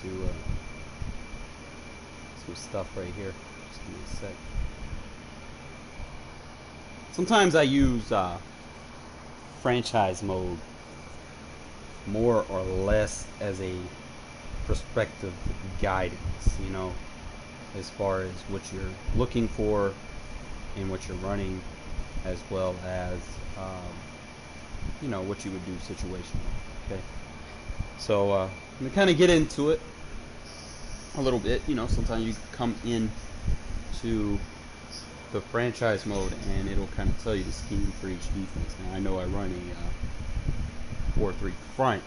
into some stuff right here. Just give me a sec. Sometimes I use franchise mode more or less as a perspective guidance, you know, as far as what you're looking for and what you're running, as well as you know, what you would do situational. Okay, so I'm gonna kind of get into it a little bit. You know, sometimes you come in to the franchise mode and it'll kind of tell you the scheme for each defense. Now I know I run a 4-3 front,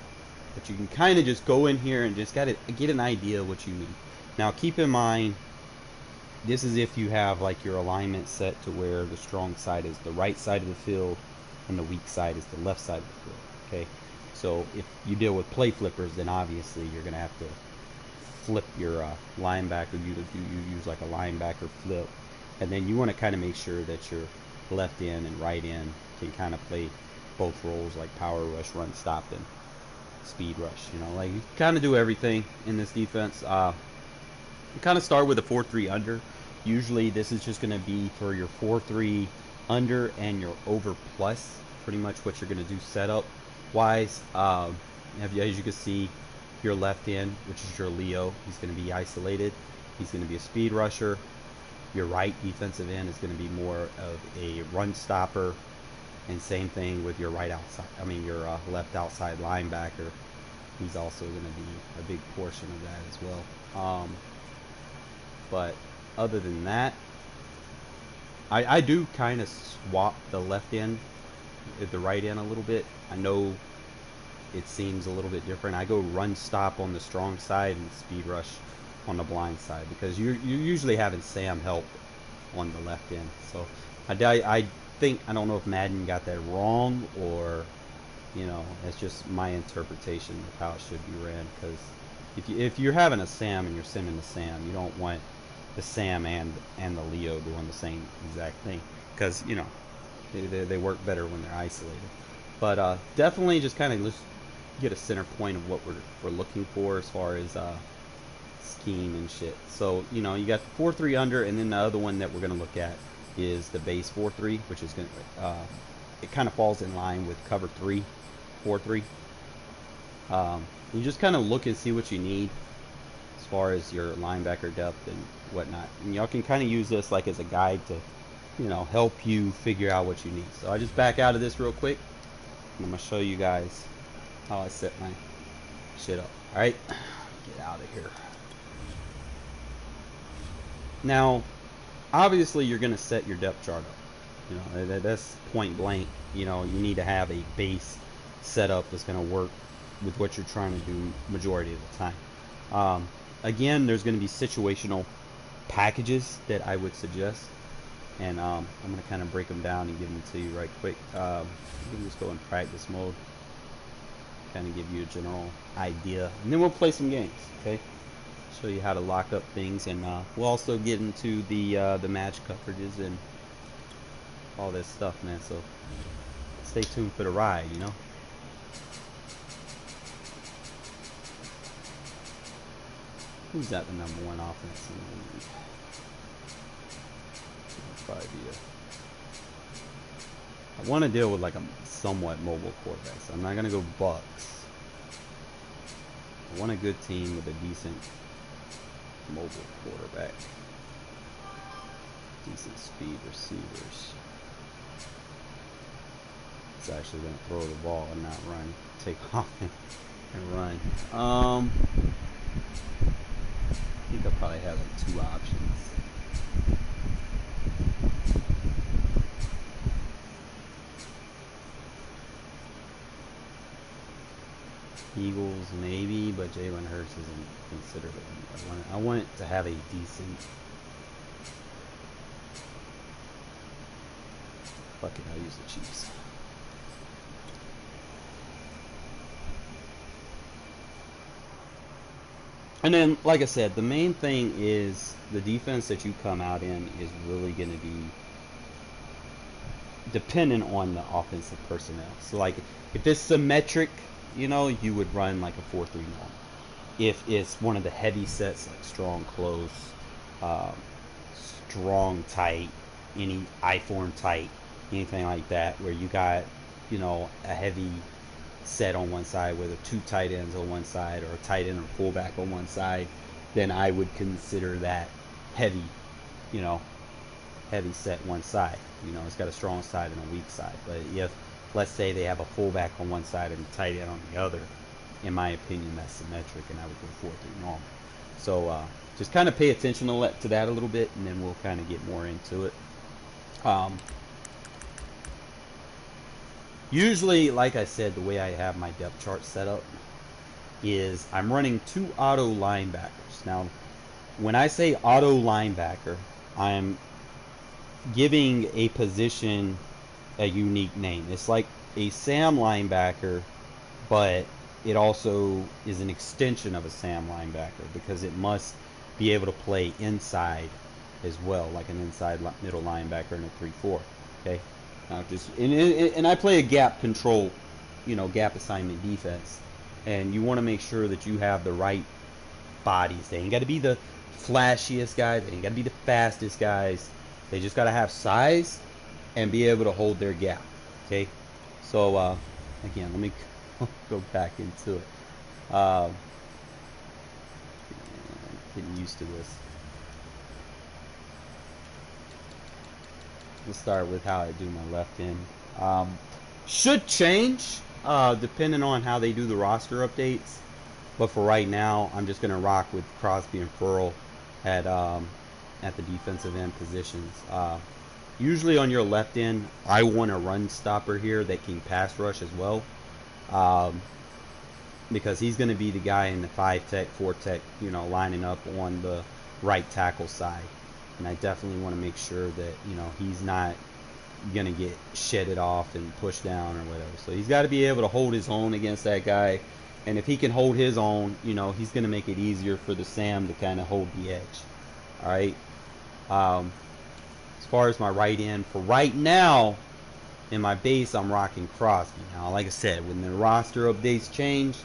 but you can kind of just go in here and just gotta get an idea of what you need. Now keep in mind, this is if you have like your alignment set to where the strong side is the right side of the field and the weak side is the left side of the field. Okay, so if you deal with play flippers, then obviously you're gonna have to flip your linebacker. You use like a linebacker flip, and then you want to kind of make sure that your left end and right end can kind of play both roles, like power rush, run stop, and speed rush. You know, like you kind of do everything in this defense. You kind of start with a 4-3 under. Usually this is just going to be for your 4-3 under and your over plus, pretty much what you're going to do setup wise. As you can see, your left end, which is your Leo, he's going to be isolated. He's going to be a speed rusher. Your right defensive end is going to be more of a run stopper, and same thing with your right outside. I mean your left outside linebacker. He's also going to be a big portion of that as well. But other than that, I do kind of swap the left end at the right end a little bit. I know it seems a little bit different. I go run stop on the strong side and speed rush on the blind side, because you're usually having Sam help on the left end. So I think, I don't know if Madden got that wrong, or you know, it's just my interpretation of how it should be ran. Because if you're having a Sam and you're sending a Sam, you don't want the Sam and the Leo doing the same exact thing, because you know they work better when they're isolated. But definitely just kind of get a center point of what we're looking for as far as scheme and shit. So you know, you got the 4-3 under, and then the other one that we're gonna look at is the base 4-3, which is gonna it kind of falls in line with cover 3 4-3. You just kind of look and see what you need as far as your linebacker depth and whatnot, and y'all can kind of use this like as a guide to, you know, help you figure out what you need. So I just back out of this real quick, and I'm gonna show you guys how I set my shit up. Alright, get out of here. Now obviously you're gonna set your depth chart up. You know, that's point blank. You know, you need to have a base setup that's gonna work with what you're trying to do majority of the time. Again, there's going to be situational packages that I would suggest, and I'm going to kind of break them down and give them to you right quick. You can just go in practice mode, kind of give you a general idea, and then we'll play some games. Okay, show you how to lock up things, and we'll also get into the match coverages and all this stuff, man. So stay tuned for the ride, you know. Who's got the number one offense in the league? Probably be I want to deal with like a somewhat mobile quarterback, so I'm not going to go Bucks. I want a good team with a decent mobile quarterback. Decent speed receivers. It's actually going to throw the ball and not run. Take off and run. I think I'll probably have like 2 options. Eagles maybe, but Jalen Hurts isn't considered it. I want it to have a decent. Fuck it, I'll use the Chiefs. And then, like I said, the main thing is the defense that you come out in is really going to be dependent on the offensive personnel. So, like, if it's symmetric, you know, you would run like a 4-3 normal. if it's one of the heavy sets like strong close, um, strong tight, any I-form tight, anything like that, where you got, a heavy set on one side with a two tight ends on one side or a tight end or fullback on one side, then I would consider that heavy, you know, heavy set one side. It's got a strong side and a weak side. But if, let's say, they have a fullback on one side and a tight end on the other, in my opinion, that's symmetric, and I would go 4-3 normal. So just kind of pay attention to that a little bit, and then we'll kind of get more into it. Um, Usually, like I said, the way I have my depth chart set up is I'm running two auto linebackers. Now, when I say auto linebacker, I'm giving a position a unique name. It's like a Sam linebacker, but it also is an extension of a Sam linebacker because it must be able to play inside as well, like an inside middle linebacker in a 3-4. Okay, now and I play a gap control, gap assignment defense, and you want to make sure that you have the right bodies. They ain't got to be the flashiest guys. They ain't got to be the fastest guys. They just got to have size and be able to hold their gap. Okay, so again, let me go back into it. Getting used to this. We'll start with how I do my left end. Should change depending on how they do the roster updates. But for right now, I'm just going to rock with Crosby and Furl at the defensive end positions. Usually on your left end, I want a run stopper here that can pass rush as well. Because he's going to be the guy in the 5-tech, 4-tech, lining up on the right tackle side. And I definitely want to make sure that, he's not going to get shedded off and pushed down or whatever. So he's got to be able to hold his own against that guy. And if he can hold his own, he's going to make it easier for the Sam to kind of hold the edge. All right. As far as my right end, for right now, in my base, I'm rocking Crosby. Now, like I said, when the roster updates change,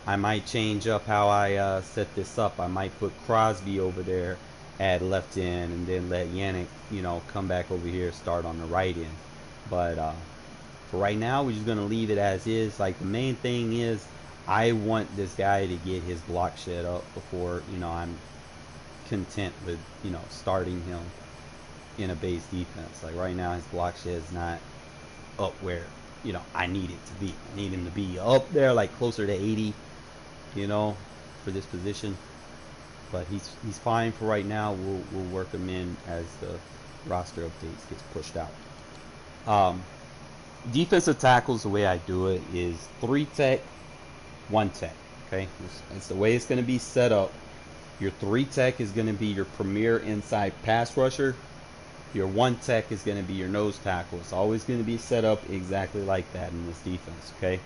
I might change up how I set this up. I might put Crosby over there at left end and then let Yannick, come back over here, start on the right end. But for right now, we're just going to leave it as is. Like, the main thing is I want this guy to get his block shed up before, I'm content with, starting him in a base defense. Like right now, his block shed is not up where, I need it to be. I need him to be up there, like closer to 80, for this position. But he's fine for right now. We'll work him in as the roster updates gets pushed out. Defensive tackles, the way I do it is 3-tech, 1-tech. Okay, it's the way it's going to be set up. Your 3-tech is going to be your premier inside pass rusher. Your 1-tech is going to be your nose tackle. It's always going to be set up exactly like that in this defense. Okay.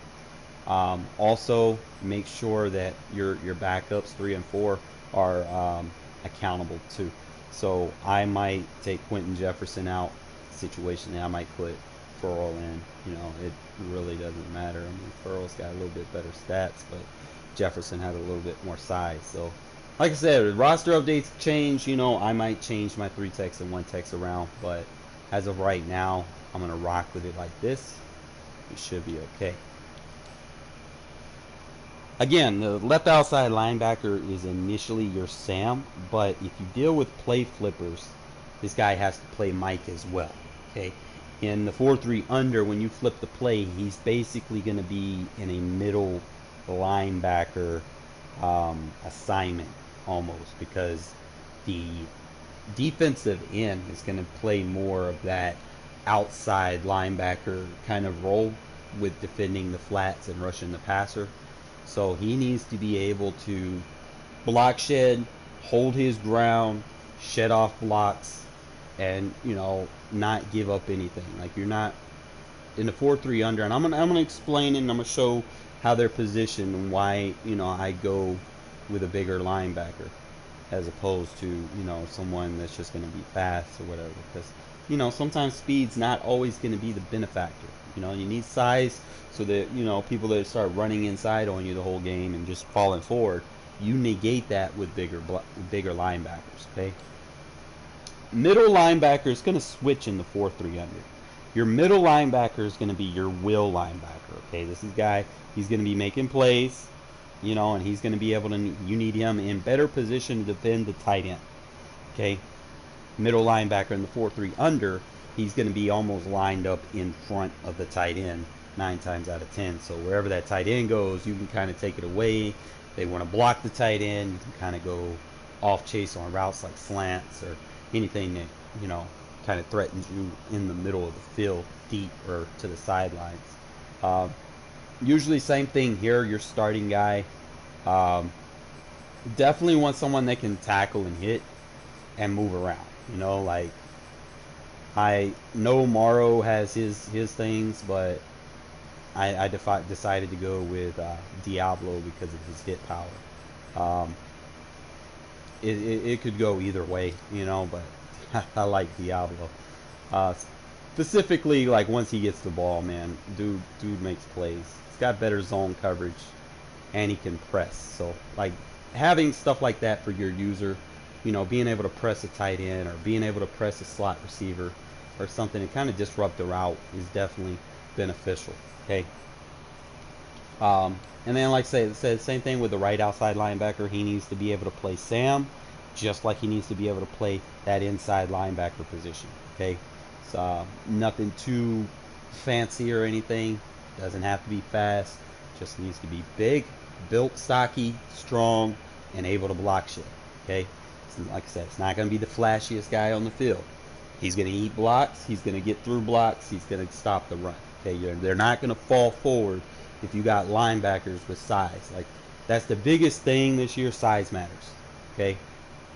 Also, make sure that your backups 3 and 4 are accountable too. So I might take Quentin Jefferson out situationally. I might put Furl in. It really doesn't matter. I mean, Furl's got a little bit better stats, but Jefferson has a little bit more size. So, like I said, roster updates change. I might change my 3-techs and 1-techs around, but as of right now, I'm gonna rock with it like this. It should be okay. Again, the left outside linebacker is initially your Sam, but if you deal with play flippers, this guy has to play Mike as well. Okay, in the 4-3 under, when you flip the play, he's basically going to be in a middle linebacker assignment almost, because the defensive end is going to play more of that outside linebacker kind of role with defending the flats and rushing the passer. So he needs to be able to block shed, hold his ground, shed off blocks, and not give up anything. Like, you're not in the 4-3 under, and I'm gonna explain it, and I'm gonna show how they're positioned and why I go with a bigger linebacker as opposed to someone that's just gonna be fast or whatever. Because sometimes speed's not always gonna be the benefactor. You need size so that people that start running inside on you the whole game and just falling forward, you negate that with bigger linebackers. Okay, middle linebacker is going to switch in the 4-3 under. Your middle linebacker is going to be your will linebacker. Okay, this is guy. He's going to be making plays, you know, and he's going to be able to. You need him in better position to defend the tight end. Okay, middle linebacker in the 4-3 under. He's going to be almost lined up in front of the tight end 9 times out of 10. So wherever that tight end goes, you can kind of take it away. They want to block the tight end. You can kind of go off chase on routes like slants or anything that, you know, kind of threatens you in the middle of the field, deep or to the sidelines. Usually same thing here. Your starting guy definitely want someone that can tackle and hit and move around. You know, like I know Morrow has his things, but I decided to go with Diablo because of his hit power. It could go either way, you know, but I like Diablo. Specifically, like once he gets the ball, man, dude makes plays. He's got better zone coverage, and he can press. So, like having stuff like that for your user, you know, being able to press a tight end or being able to press a slot receiver or something to kind of disrupt the route is definitely beneficial. Okay. And then, like I said, same thing with the right outside linebacker. He needs to be able to play Sam, just like he needs to be able to play that inside linebacker position. Okay, so nothing too fancy or anything. Doesn't have to be fast. Just needs to be big, built, stocky, strong, and able to block shit. Okay, so like I said, it's not going to be the flashiest guy on the field. He's going to eat blocks. He's going to get through blocks. He's going to stop the run. Okay, they're not going to fall forward if you got linebackers with size. Like, that's the biggest thing this year. Size matters. Okay,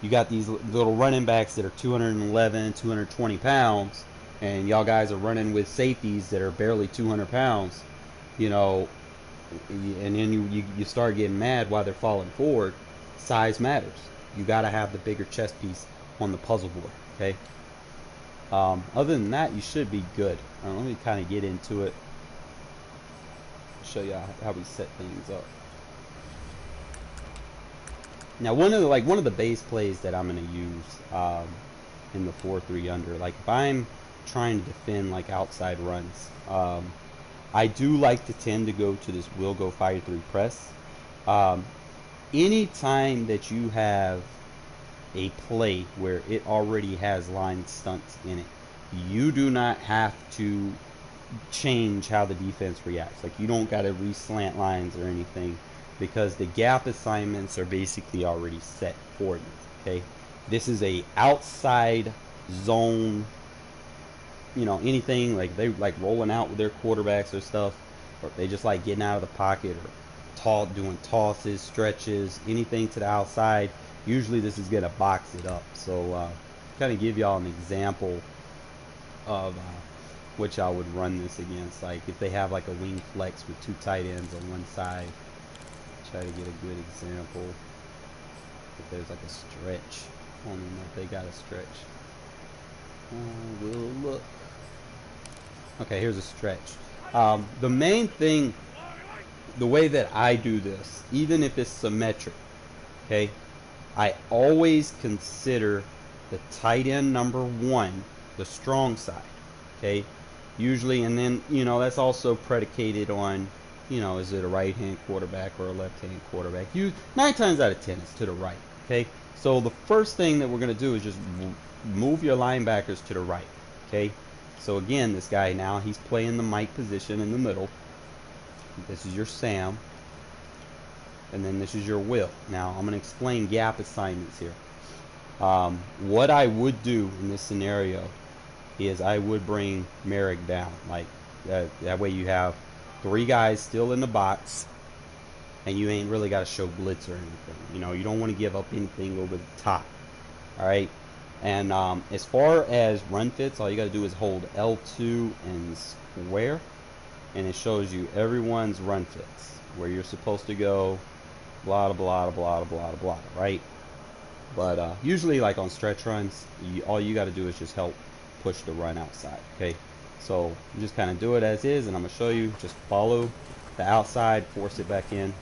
you got these little running backs that are 211, 220 pounds, and y'all guys are running with safeties that are barely 200 pounds. You know, and then you start getting mad while they're falling forward. Size matters. You got to have the bigger chess piece on the puzzle board. Okay. Other than that, you should be good. Let me kind of get into it. Show you how we set things up. Now, one of the base plays that I'm going to use in the 4-3 under, like if I'm trying to defend like outside runs, I do like to tend to go to this will go fire 3 press. Anytime that you have a play where it already has line stunts in it, you do not have to change how the defense reacts. Like, you don't got to re-slant lines or anything, because the gap assignments are basically already set for you. Okay, this is a outside zone, you know, anything like they like rolling out with their quarterbacks or stuff, or if they just like getting out of the pocket or doing tosses, stretches, anything to the outside. Usually this is going to box it up. So kind of give y'all an example of which I would run this against. Like if they have like a wing flex with 2 tight ends on one side, try to get a good example. If there's like a stretch, I don't even know if they got a stretch. We'll look. Okay, here's a stretch. The main thing, the way that I do this, even if it's symmetric, okay, I always consider the tight end number 1 the strong side. Okay, usually, and then, you know, that's also predicated on, you know, is it a right hand quarterback or a left hand quarterback? 9 times out of 10 it's to the right. Okay, so the first thing that we're going to do is just move your linebackers to the right. Okay, so again, this guy now, he's playing the Mike position in the middle. This is your Sam, and then this is your Will. Now I'm going to explain gap assignments here. What I would do in this scenario is I would bring Merrick down, like that way you have 3 guys still in the box, and you ain't really got to show blitz or anything. You know, you don't want to give up anything over the top. All right. And as far as run fits, all you got to do is hold L2 and square, and it shows you everyone's run fits, where you're supposed to go, blah blah blah blah blah blah, right? But usually, like on stretch runs, all you got to do is just help push the run outside. Okay, so you just kind of do it as is, and I'm gonna show you. Just follow the outside, force it back in,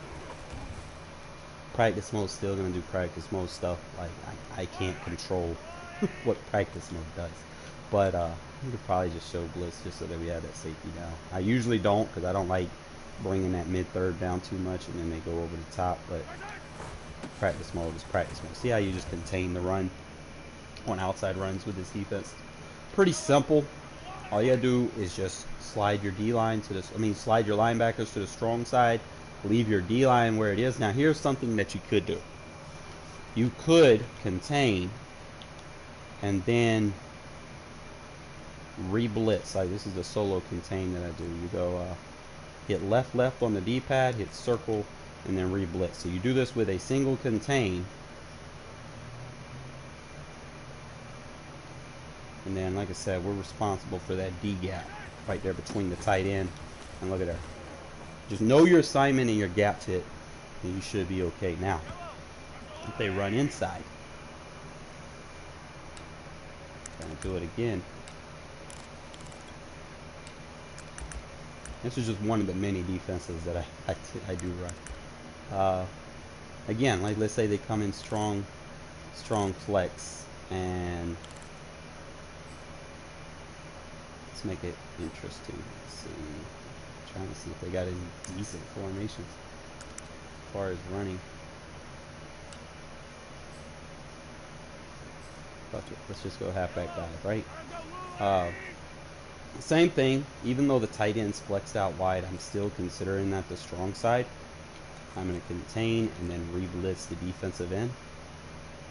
practice mode still gonna do practice mode stuff. Like I can't control what practice mode does. But we could probably just show blitz just so that we have that safety down. I usually don't because I don't like bringing that mid third down too much and then they go over the top. But practice mode is practice mode. See how you just contain the run on outside runs with this defense? Pretty simple. All you gotta do is just slide your D-line to this. I mean, slide your linebackers to the strong side. Leave your D-line where it is. Now, here's something that you could do. You could contain and then re-blitz. Like this is a solo contain that I do. You go hit left on the D-pad, hit circle, and then re-blitz. So you do this with a single contain. And then, like I said, we're responsible for that D gap right there between the tight end. And look at that. Just know your assignment and your gaps hit, and you should be okay. Now, if they run inside, gonna do it again. This is just one of the many defenses that I do run. Again, like let's say they come in strong flex, and let's make it interesting. Let's see. Trying to see if they got any decent formations as far as running. Fuck it. Let's just go halfback dive, right? Same thing. Even though the tight end's flexed out wide, I'm still considering that the strong side. I'm going to contain and then re-blitz the defensive end,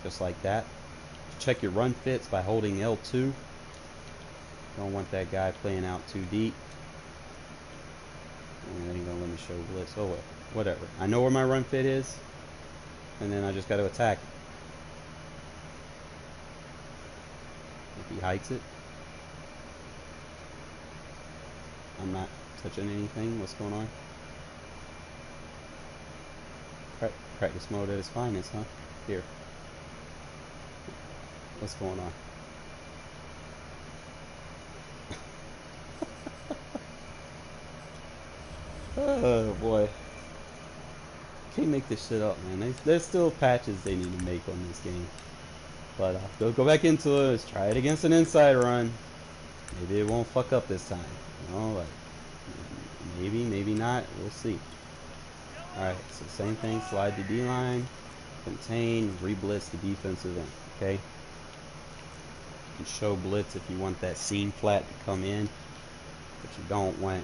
just like that. Check your run fits by holding L2. Don't want that guy playing out too deep. And then he's gonna let me show blitz. Oh well, whatever. I know where my run fit is, and then I just got to attack. If he hikes it, I'm not touching anything. What's going on? Practice mode at its finest, huh? Here. What's going on? Oh boy. Can't make this shit up, man. There's still patches they need to make on this game. But go back into it. Let's try it against an inside run. Maybe it won't fuck up this time. You know, like maybe not. We'll see. Alright, so same thing. Slide the D-line, contain, re-blitz the defensive end. Okay? You can show blitz if you want that seam flat to come in, but you don't want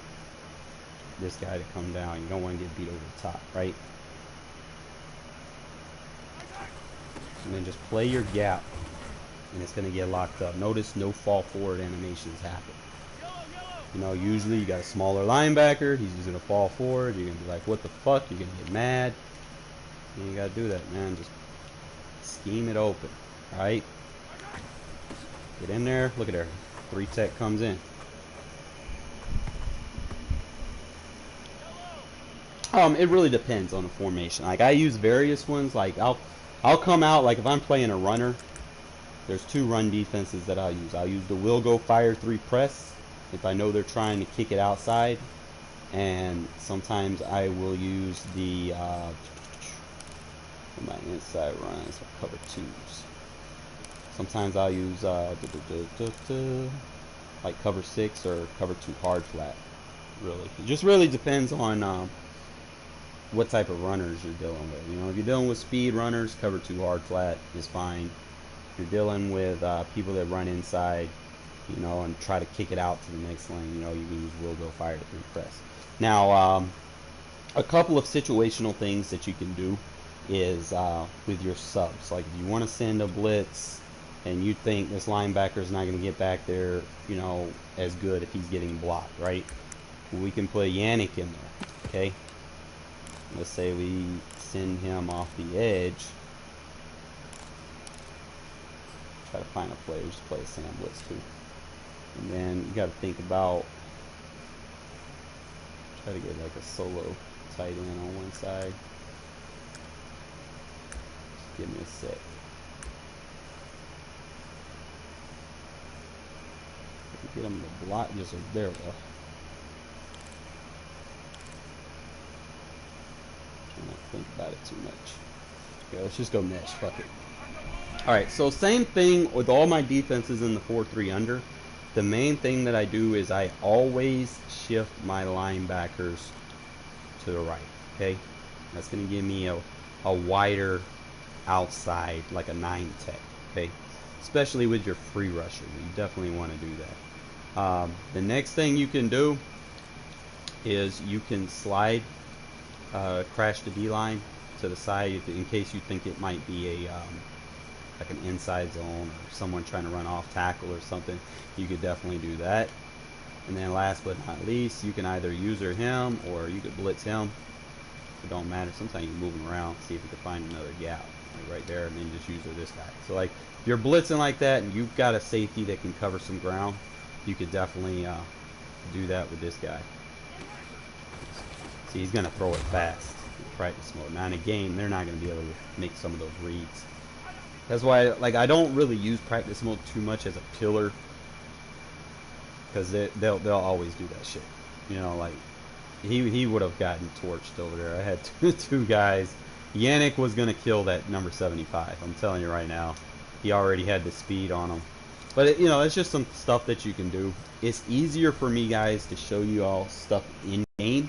this guy to come down. You don't want to get beat over the top, right? And then just play your gap, and it's going to get locked up. Notice no fall forward animations happen. You know, usually you got a smaller linebacker. He's just going to fall forward. You're going to be like, what the fuck? You're going to get mad. You ain't got to do that, man. Just scheme it open, right? Get in there. Look at there. 3-tech comes in. It really depends on the formation. Like I use various ones. Like I'll come out, like if I'm playing a runner, there's 2 run defenses that I'll use. I'll use the will go fire 3 press if I know they're trying to kick it outside, and sometimes I will use the my inside runs or cover 2s. Sometimes I'll use like cover 6 or cover 2 hard flat. Really, it just really depends on what type of runners you're dealing with. You know, if you're dealing with speed runners, cover 2 hard flat is fine. If you're dealing with people that run inside, you know, and try to kick it out to the next lane, you know, you can use will go fire to 3 press. Now, a couple of situational things that you can do is with your subs. Like if you want to send a blitz and you think this linebacker is not going to get back there, you know, as good if he's getting blocked, right? We can put Yannick in there, okay? Let's say we send him off the edge. Try to find a player, just play a Sam blitz too. And then you got to think about, try to get like a solo tight end on one side. Just give me a sec. Get him to block, just there we go. Trying not to think about it too much. Yeah, let's just go mesh. Fuck it. All right. So same thing with all my defenses in the 4-3 under. The main thing that I do is I always shift my linebackers to the right. Okay, that's gonna give me a wider outside, like a 9 tech. Okay, especially with your free rusher, you definitely want to do that. The next thing you can do is you can slide, crash the D line to the side in case you think it might be a like an inside zone or someone trying to run off tackle or something. You could definitely do that. And then last but not least, you can either user him or you could blitz him. It don't matter. Sometimes you can move him around, see if you can find another gap, like right there, and then just user this guy. So like if you're blitzing like that and you've got a safety that can cover some ground, you could definitely do that with this guy. See, he's gonna throw it fast in practice mode. Now in a game, they're not gonna be able to make some of those reads. That's why, like, I don't really use practice mode too much as a pillar, because they'll always do that shit. You know, like he would have gotten torched over there. I had two guys. Yannick was gonna kill that number 75. I'm telling you right now, he already had the speed on him. But you know, it's just some stuff that you can do. It's easier for me, guys, to show you all stuff in game,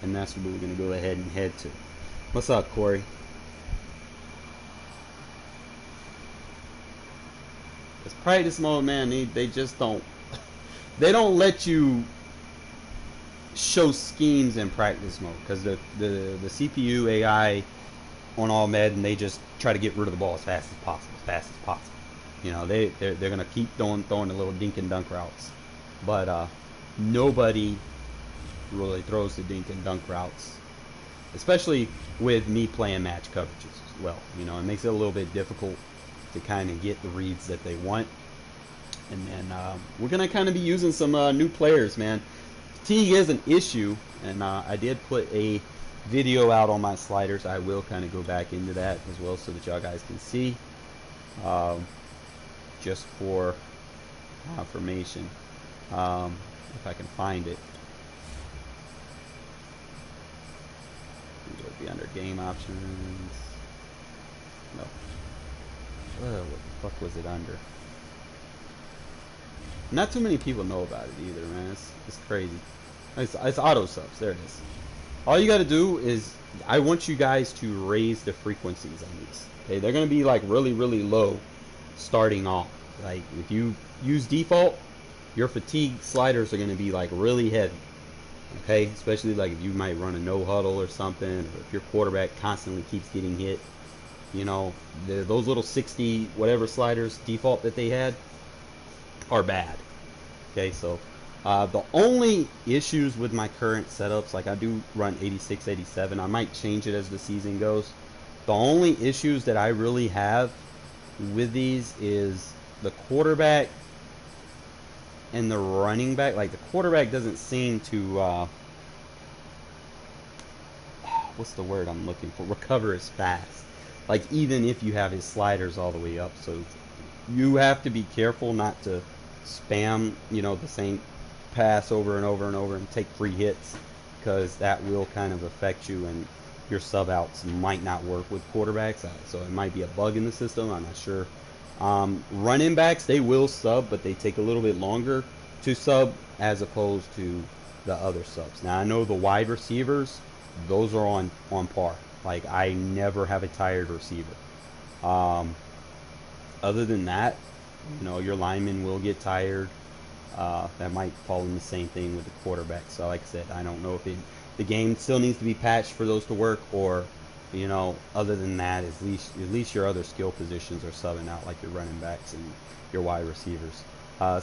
and that's what we're gonna go ahead and head to. What's up, Corey? It's practice mode, man. They just don't. They don't let you show schemes in practice mode because the CPU AI on all Madden, they just try to get rid of the ball as fast as possible, You know, they're gonna keep throwing the little dink and dunk routes, but nobody really throws the dink and dunk routes, especially with me playing match coverages as well. You know, it makes it a little bit difficult to kind of get the reads that they want. And then we're going to kind of be using some new players, man. Fatigue is an issue, and I did put a video out on my sliders. I will kind of go back into that as well so that y'all guys can see, just for confirmation, if I can find it. It'll be under game options. No. What the fuck was it under? Not too many people know about it either, man. It's crazy. It's auto subs. There it is. All you got to do is, I want you guys to raise the frequencies on these. Okay, they're gonna be like really, really low starting off. Like if you use default, your fatigue sliders are gonna be like really heavy. Okay, especially like if you might run a no huddle or something, or if your quarterback constantly keeps getting hit. You know, those little 60 whatever sliders default that they had are bad. Okay, so the only issues with my current setups, like I do run 86, 87. I might change it as the season goes. The only issues that I really have with these is the quarterback and the running back. Like the quarterback doesn't seem to what's the word I'm looking for? Recover as fast. Like even if you have his sliders all the way up, so you have to be careful not to spam, you know, the same pass over and over and over and take free hits, because that will kind of affect you, and your sub outs might not work with quarterbacks. So it might be a bug in the system. I'm not sure. Running backs, they will sub, but they take a little bit longer to sub as opposed to the other subs. Now I know the wide receivers, those are on par. Like I never have a tired receiver. Other than that, you know, your linemen will get tired. That might fall in the same thing with the quarterback. So like I said, I don't know if the game still needs to be patched for those to work, or, you know, other than that, at least your other skill positions are subbing out, like your running backs and your wide receivers.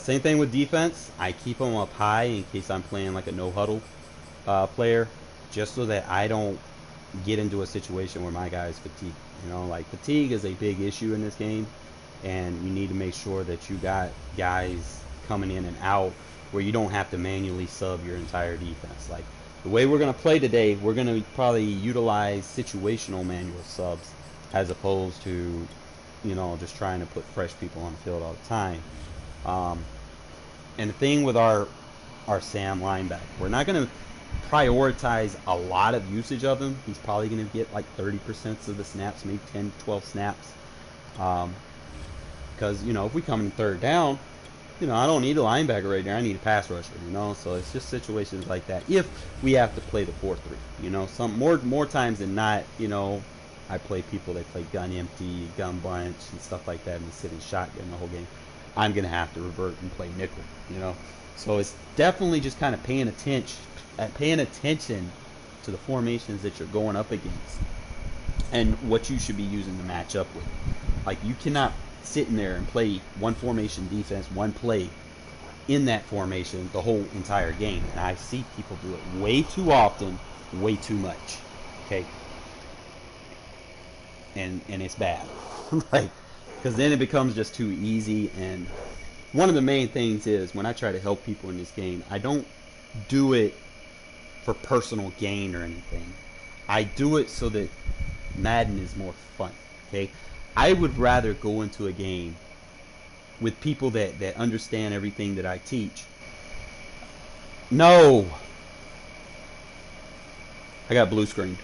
Same thing with defense. I keep them up high in case I'm playing like a no huddle player, just so that I don't get into a situation where my guys fatigue. You know, like fatigue is a big issue in this game, and you need to make sure that you got guys coming in and out where you don't have to manually sub your entire defense. Like the way we're going to play today, we're going to probably utilize situational manual subs as opposed to, you know, just trying to put fresh people on the field all the time. And the thing with our Sam linebacker, we're not going to prioritize a lot of usage of him. He's probably going to get like 30% of the snaps, maybe 10, 12 snaps. Because, if we come in third down, I don't need a linebacker right there. I need a pass rusher, So it's just situations like that. If we have to play the 4-3, some more times than not, I play people that play gun empty, gun bunch, and stuff like that, and they sit in shotgun the whole game. I'm gonna have to revert and play nickel. So it's definitely just kind of paying attention to the formations that you're going up against, and what you should be using to match up with. Like, you cannot sit in there and play one formation defense, one play in that formation the whole entire game. And I see people do it way too often, way too much. Okay, and it's bad. Like, because then it becomes just too easy. And one of the main things is, when I try to help people in this game, I don't do it for personal gain or anything. I do it so that Madden is more fun. Okay, I would rather go into a game with people that understand everything that I teach. No, I got blue screened.